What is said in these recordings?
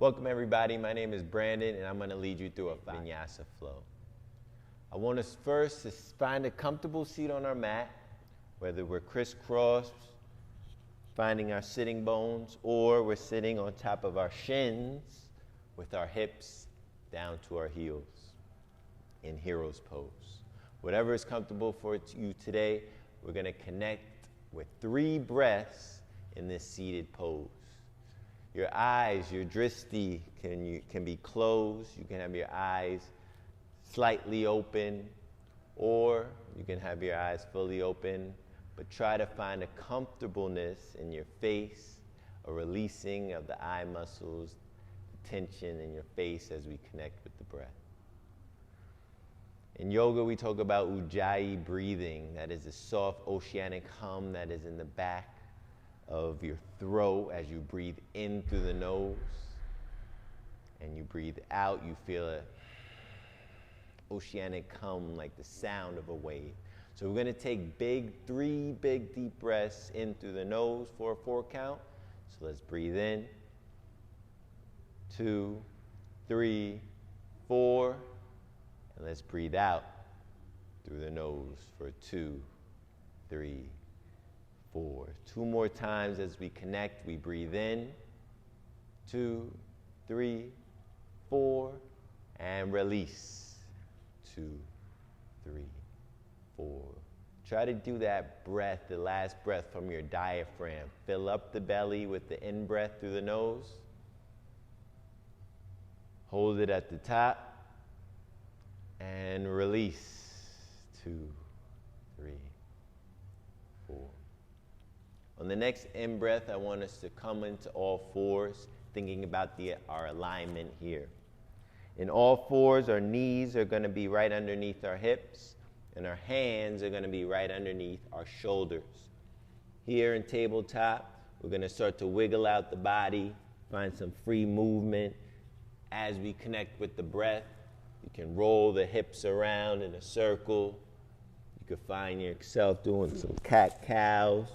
Welcome everybody, my name is Brandon and I'm going to lead you through a vinyasa flow. I want us first to find a comfortable seat on our mat, whether we're crisscrossed, finding our sitting bones, or we're sitting on top of our shins with our hips down to our heels in hero's pose. Whatever is comfortable for you today, we're going to connect with 3 breaths in this seated pose. Your eyes, your drishti can be closed. You can have your eyes slightly open, or you can have your eyes fully open, but try to find a comfortableness in your face, a releasing of the eye muscles, tension in your face as we connect with the breath. In yoga, we talk about ujjayi breathing. That is a soft oceanic hum that is in the back of your throat as you breathe in through the nose, and you breathe out, you feel a oceanic hum like the sound of a wave. So we're going to take 3 big deep breaths in through the nose for a 4 count. So let's breathe in, 2, 3, 4, and let's breathe out through the nose for 2, 3, 4. 2 more times as we connect. We breathe in, 2, 3, 4, and release, 2, 3, 4. Try to do that breath, the last breath from your diaphragm. Fill up the belly with the in-breath through the nose. Hold it at the top, and release, 2, 3, 4. On the next in-breath, I want us to come into all fours, thinking about our alignment here. In all fours, our knees are going to be right underneath our hips, and our hands are going to be right underneath our shoulders. Here in tabletop, we're going to start to wiggle out the body, find some free movement. As we connect with the breath, you can roll the hips around in a circle. You can find yourself doing some cat-cows.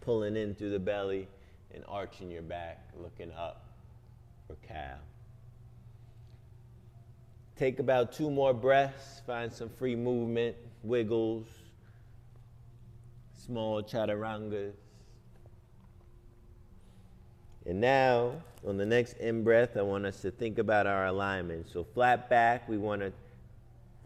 Pulling in through the belly and arching your back, looking up for cow. Take about 2 more breaths, find some free movement, wiggles, small chaturangas. And now, on the next in-breath, I want us to think about our alignment. So flat back, we want to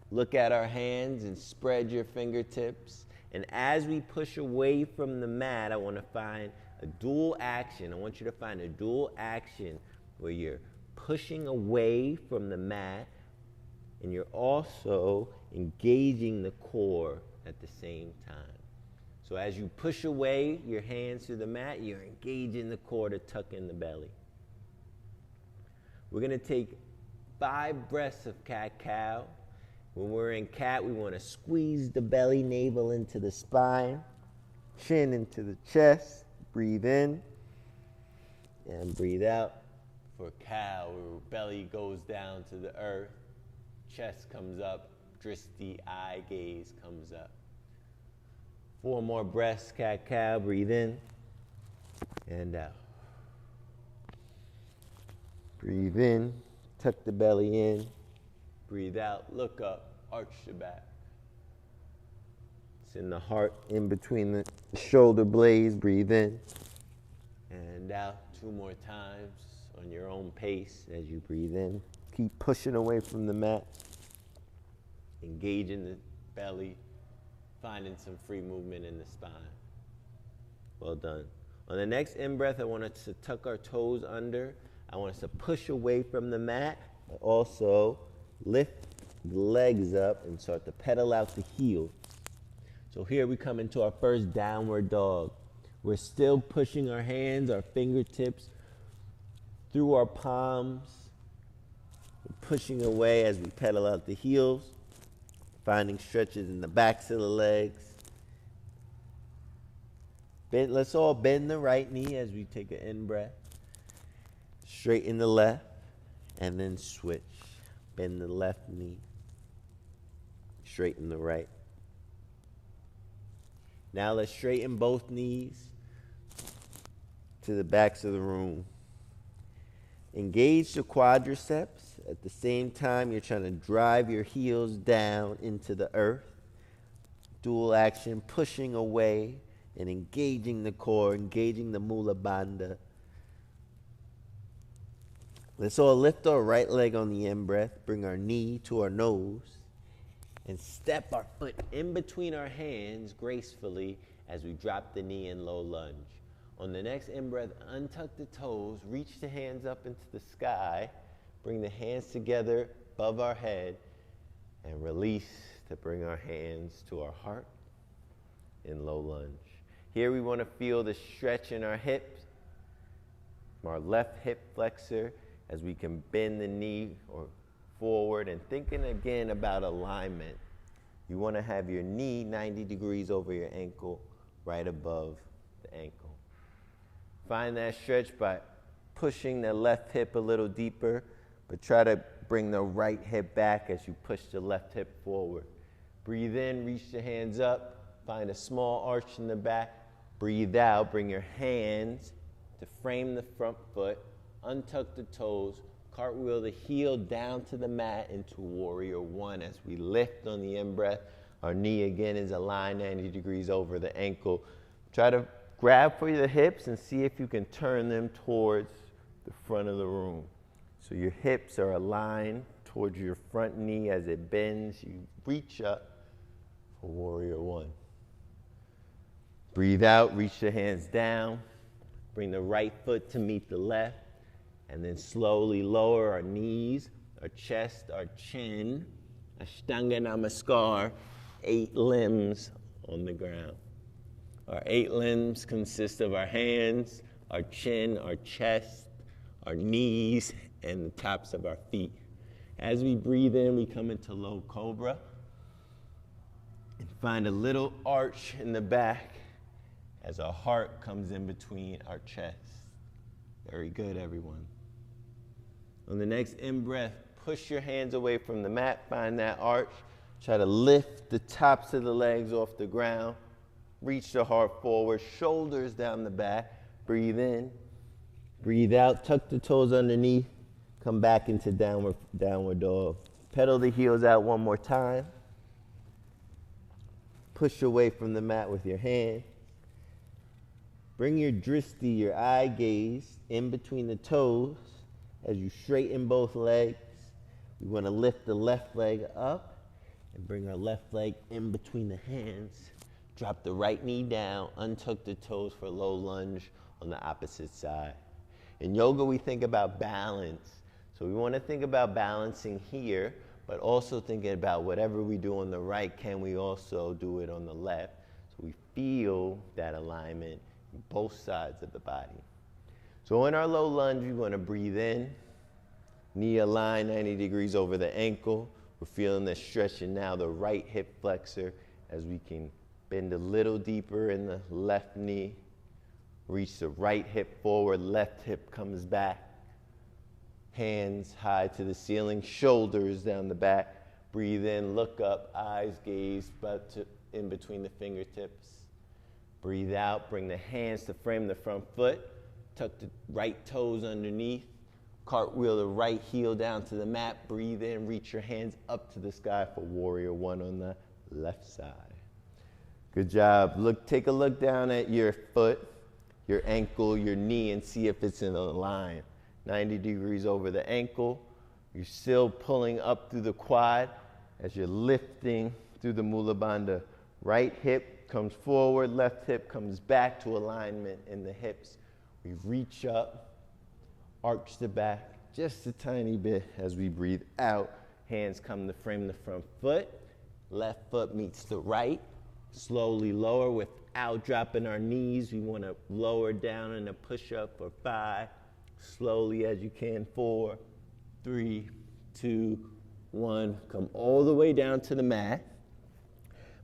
look at our hands and spread your fingertips. And as we push away from the mat, I want to find a dual action. I want you to find a dual action where you're pushing away from the mat and you're also engaging the core at the same time. So as you push away your hands to the mat, you're engaging the core to tuck in the belly. We're going to take 5 breaths of cat-cow. When we're in cat, we want to squeeze the belly, navel into the spine, chin into the chest. Breathe in and breathe out. For cow, where belly goes down to the earth, chest comes up, drishti, eye gaze comes up. 4 more breaths, cat-cow. Breathe in and out. Breathe in, tuck the belly in. Breathe out, look up, arch the back. Send the heart in between the shoulder blades. Breathe in and out 2 more times on your own pace as you breathe in. Keep pushing away from the mat, engaging the belly, finding some free movement in the spine. Well done. On the next in-breath, I want us to tuck our toes under. I want us to push away from the mat, but also lift the legs up and start to pedal out the heel. So here we come into our first downward dog. We're still pushing our hands, our fingertips through our palms. We're pushing away as we pedal out the heels, finding stretches in the backs of the legs. Let's all bend the right knee as we take an in-breath. Straighten the left and then switch. Bend the left knee, straighten the right. Now let's straighten both knees. to the backs of the room. Engage the quadriceps. At the same time, you're trying to drive your heels down into the earth. Dual action, pushing away and engaging the core, engaging the mula bandha. Let's all lift our right leg on the in-breath, bring our knee to our nose, and step our foot in between our hands gracefully as we drop the knee in low lunge. On the next in-breath, untuck the toes, reach the hands up into the sky, bring the hands together above our head, and release to bring our hands to our heart in low lunge. Here we want to feel the stretch in our hips, from our left hip flexor, as we can bend the knee or forward, and thinking again about alignment. You want to have your knee 90 degrees over your ankle, right above the ankle. Find that stretch by pushing the left hip a little deeper, but try to bring the right hip back as you push the left hip forward. Breathe in, reach the hands up, find a small arch in the back. Breathe out, bring your hands to frame the front foot, untuck the toes, cartwheel the heel down to the mat into warrior one. As we lift on the in-breath, our knee again is aligned 90 degrees over the ankle. Try to grab for the hips and see if you can turn them towards the front of the room. So your hips are aligned towards your front knee as it bends. You reach up for warrior one. Breathe out, reach the hands down. Bring the right foot to meet the left. And then slowly lower our knees, our chest, our chin. Ashtanga Namaskar, 8 limbs on the ground. Our 8 limbs consist of our hands, our chin, our chest, our knees, and the tops of our feet. As we breathe in, we come into low cobra and find a little arch in the back as our heart comes in between our chest. Very good, everyone. On the next in-breath, push your hands away from the mat, find that arch. Try to lift the tops of the legs off the ground. Reach the heart forward, shoulders down the back. Breathe in, breathe out, tuck the toes underneath. Come back into downward dog. Pedal the heels out one more time. Push away from the mat with your hand. Bring your dristi, your eye gaze, in between the toes as you straighten both legs. We want to lift the left leg up and bring our left leg in between the hands. Drop the right knee down, untuck the toes for low lunge on the opposite side. In yoga, we think about balance. So we want to think about balancing here, but also thinking about whatever we do on the right, can we also do it on the left? So we feel that alignment in both sides of the body. So in our low lunge, we want to breathe in, knee aligned 90 degrees over the ankle. We're feeling the stretch in now the right hip flexor as we can bend a little deeper in the left knee. Reach the right hip forward, left hip comes back. Hands high to the ceiling, shoulders down the back. Breathe in, look up, eyes gaze in between the fingertips. Breathe out, bring the hands to frame the front foot. Tuck the right toes underneath. Cartwheel the right heel down to the mat. Breathe in, reach your hands up to the sky for warrior one on the left side. Good job. Take a look down at your foot, your ankle, your knee, and see if it's in a line. 90 degrees over the ankle. You're still pulling up through the quad as you're lifting through the Mula Bandha. Right hip comes forward, left hip comes back to alignment in the hips. We reach up, arch the back just a tiny bit as we breathe out. Hands come to frame the front foot. Left foot meets the right. Slowly lower without dropping our knees. We want to lower down in a push-up for 5. Slowly as you can, 4, 3, 2, 1. Come all the way down to the mat.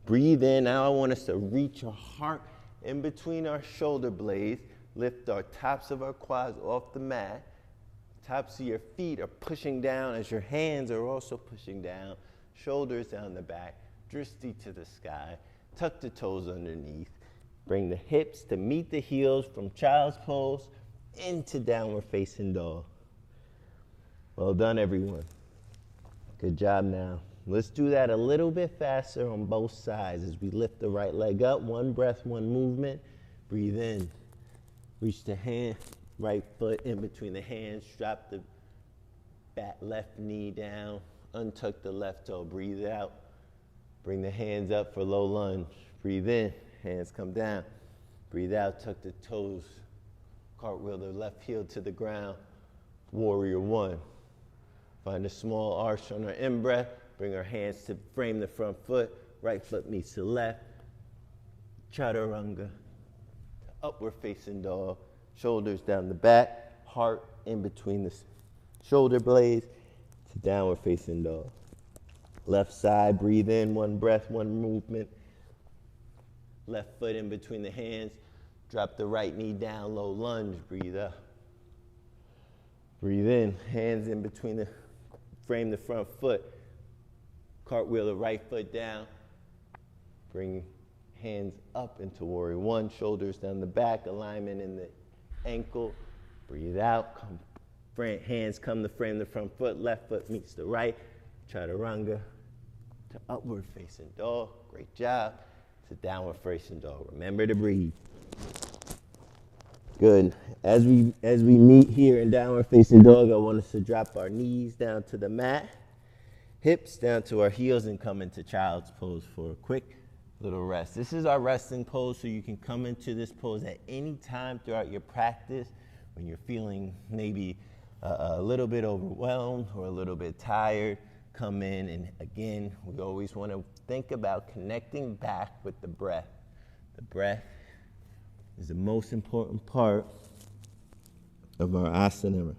Breathe in. Now I want us to reach our heart in between our shoulder blades. Lift our tops of our quads off the mat. Tops of your feet are pushing down as your hands are also pushing down. Shoulders down the back. Dristi to the sky. Tuck the toes underneath. Bring the hips to meet the heels from child's pose into downward facing dog. Well done, everyone. Good job now. Let's do that a little bit faster on both sides as we lift the right leg up. One breath, one movement. Breathe in. Reach the hand, right foot in between the hands. Drop the back left knee down. Untuck the left toe. Breathe out. Bring the hands up for low lunge. Breathe in. Hands come down. Breathe out. Tuck the toes. Cartwheel the left heel to the ground. Warrior one. Find a small arch on our in-breath. Bring our hands to frame the front foot. Right foot meets the left. Chaturanga. Upward facing dog. Shoulders down the back. Heart in between the shoulder blades. To downward facing dog. Left side, breathe in. One breath, one movement. Left foot in between the hands. Drop the right knee down, low lunge. Breathe up. Breathe in. Hands in between the frame the front foot. Cartwheel the right foot down. Bring hands up into warrior one. Shoulders down the back. Alignment in the ankle. Breathe out. Hands come to frame the front foot. Left foot meets the right. Chaturanga to upward facing dog. Great job. To downward facing dog. Remember to breathe. Good. As we meet here in downward facing dog, I want us to drop our knees down to the mat, hips down to our heels, and come into child's pose for a quick little rest. This is our resting pose, so you can come into this pose at any time throughout your practice when you're feeling maybe a little bit overwhelmed or a little bit tired. Come in, and again, we always want to think about connecting back with the breath. The breath is the most important part of our asana.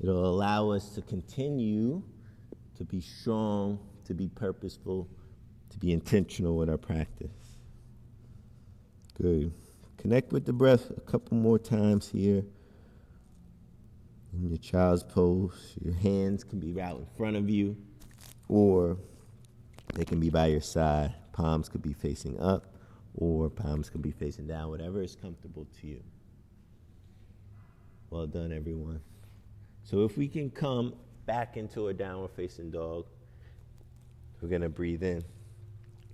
It'll allow us to continue to be strong, to be purposeful, to be intentional with our practice. Good. Connect with the breath a couple more times here. In your child's pose, your hands can be out in front of you, or they can be by your side. Palms could be facing up, or palms could be facing down, whatever is comfortable to you. Well done, everyone. So if we can come back into a downward facing dog, we're going to breathe in.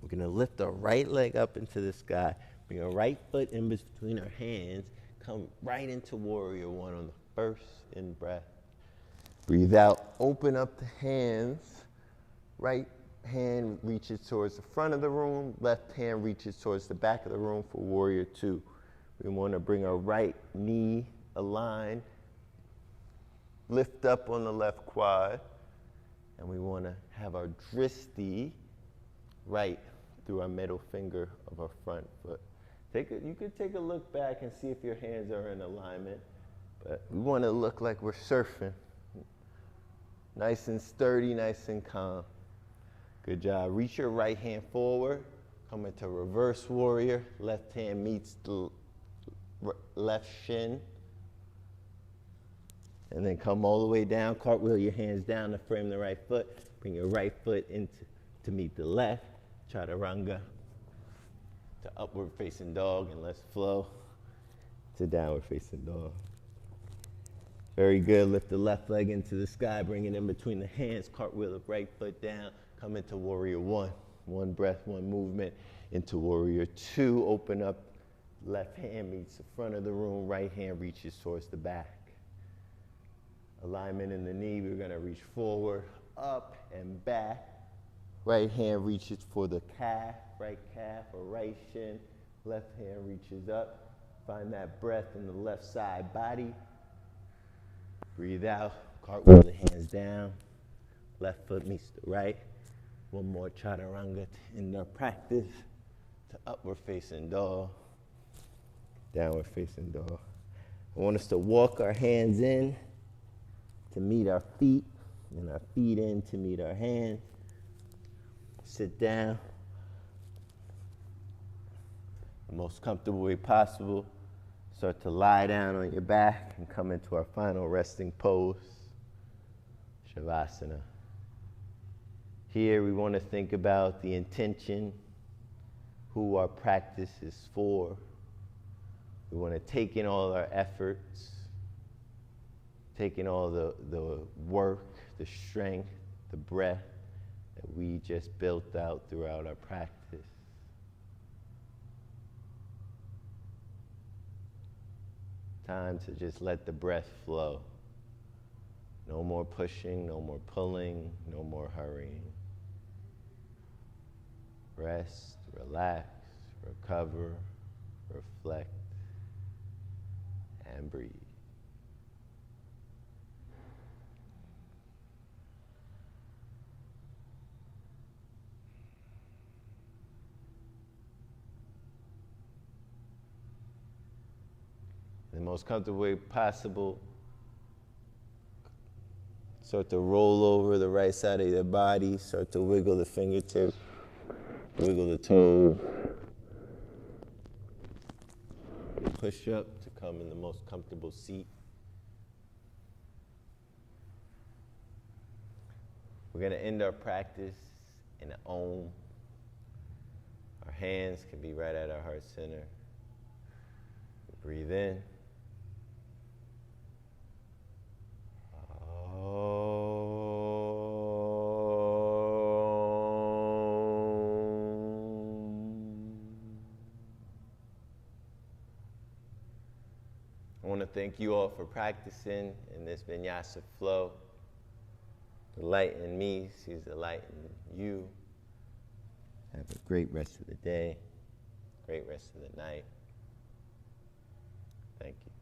We're going to lift our right leg up into the sky, bring our right foot in between our hands, come right into warrior one on the first in breath. Breathe out, open up the hands. Right hand reaches towards the front of the room, left hand reaches towards the back of the room for warrior two. We want to bring our right knee aligned, lift up on the left quad, and we want to have our dristi right through our middle finger of our front foot. You could take a look back and see if your hands are in alignment, but we want to look like we're surfing. Nice and sturdy, nice and calm. Good job. Reach your right hand forward. Come into reverse warrior. Left hand meets the left shin. And then come all the way down. Cartwheel your hands down to frame the right foot. Bring your right foot to meet the left. Chaturanga to upward facing dog. And let's flow to downward facing dog. Very good. Lift the left leg into the sky. Bring it in between the hands. Cartwheel the right foot down. Come into warrior one. One breath, one movement. Into warrior two. Open up. Left hand meets the front of the room. Right hand reaches towards the back. Alignment in the knee. We're going to reach forward, up, and back. Right hand reaches for the calf. Right calf or right shin. Left hand reaches up. Find that breath in the left side body. Breathe out. Cartwheel the hands down. Left foot meets the right. One more chaturanga in our practice to upward facing dog, downward facing dog. I want us to walk our hands in to meet our feet, and our feet in to meet our hands. Sit down the most comfortable way possible. Start to lie down on your back and come into our final resting pose, Shavasana. Here we want to think about the intention who our practice is for. We want to take in all our efforts, take in all the work, the strength, the breath that we just built out throughout our practice. Time to just let the breath flow. No more pushing, no more pulling, no more hurrying. Rest, relax, recover, reflect, and breathe. In the most comfortable way possible, start to roll over the right side of your body, start to wiggle the fingertips, wiggle the toes. Push up to come in the most comfortable seat. We're going to end our practice in an Om. Our hands can be right at our heart center. Breathe in. I want to thank you all for practicing in this vinyasa flow. The light in me sees the light in you. Have a great rest of the day, great rest of the night. Thank you.